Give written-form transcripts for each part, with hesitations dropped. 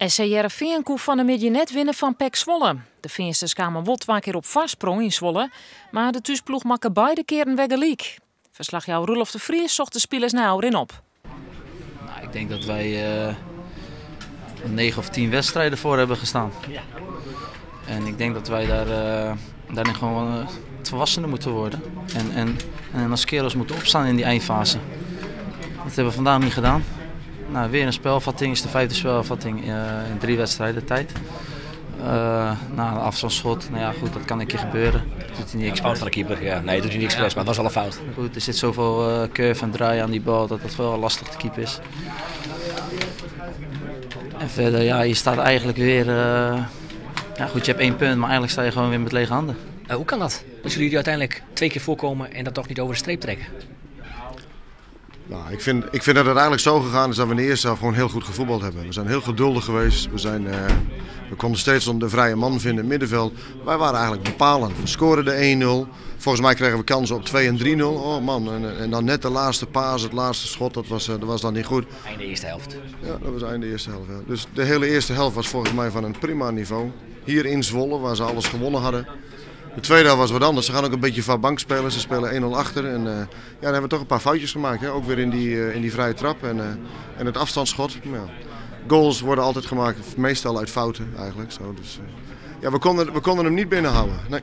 SC Heerenveen kon van de middag net winnen van PEC Zwolle. De Veensters kwamen wel 2 keer op vastsprong in Zwolle, maar de thuisploeg maakte beide keren weg gelijk. Verslagjouwer Roelof de Vries zocht de spelers nou erin op. Nou, ik denk dat wij 9 of 10 wedstrijden voor hebben gestaan. Ja. En ik denk dat wij daarin gewoon het volwassener moeten worden. En als kerels moeten opstaan in die eindfase. Dat hebben we vandaag niet gedaan. Nou, weer een spelvatting, is de 5e spelvatting in 3 wedstrijden tijd. Na een afstandsschot, nou ja goed, dat kan een keer gebeuren. Dat doet hij niet expres. Fout van de keeper, ja. Nee, dat doet hij niet expres, maar het was wel een fout. Goed, er zit zoveel curve en draai aan die bal dat het wel lastig te keepen is. En verder, ja, je staat eigenlijk weer... ja goed, je hebt 1 punt, maar eigenlijk sta je gewoon weer met lege handen. Hoe kan dat? Dat jullie uiteindelijk 2 keer voorkomen en dat toch niet over de streep trekken? Nou, ik vind dat het eigenlijk zo gegaan is dat we in de eerste helft gewoon heel goed gevoetbald hebben. We zijn heel geduldig geweest. We konden steeds de vrije man vinden in het middenveld. Wij waren eigenlijk bepalend. We scoorden de 1-0. Volgens mij kregen we kansen op 2 en 3-0. Oh man, en dan net de laatste paas, het laatste schot, dat was dan niet goed. Einde eerste helft. Ja, dat was einde eerste helft. Ja. Dus de hele eerste helft was volgens mij van een prima niveau. Hier in Zwolle, waar ze alles gewonnen hadden. De tweede helft was wat anders. Ze gaan ook een beetje van bank spelen. Ze spelen 1-0 achter. En ja, dan hebben we toch een paar foutjes gemaakt. Hè? Ook weer in die vrije trap en het afstandsschot. Ja. Goals worden altijd gemaakt, meestal uit fouten eigenlijk. Zo, dus, ja, we konden hem niet binnenhouden. Nee.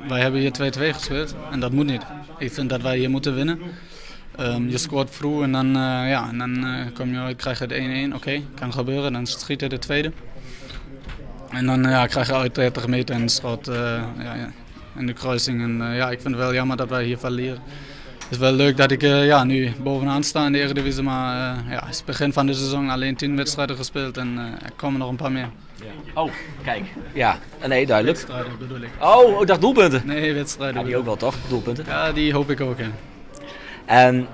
Wij hebben hier 2-2 gespeeld en dat moet niet. Ik vind dat wij hier moeten winnen. Je scoort vroeg en dan, krijg je de 1-1. Oké, kan gebeuren. Dan schiet je de tweede. En dan krijg je uit 30 meter een schot in de kruising. En ik vind het wel jammer dat wij hier verliezen. Het is wel leuk dat ik nu bovenaan sta in de Eredivisie, maar het is het begin van de seizoen alleen 10 wedstrijden gespeeld en er komen nog een paar meer. Ja. Oh, kijk. Ja, nee, duidelijk. Wedstrijden bedoel ik. Oh, ik dacht doelpunten. Nee, wedstrijden. Ja, die ook wel toch, doelpunten? Ja, die hoop ik ook in. En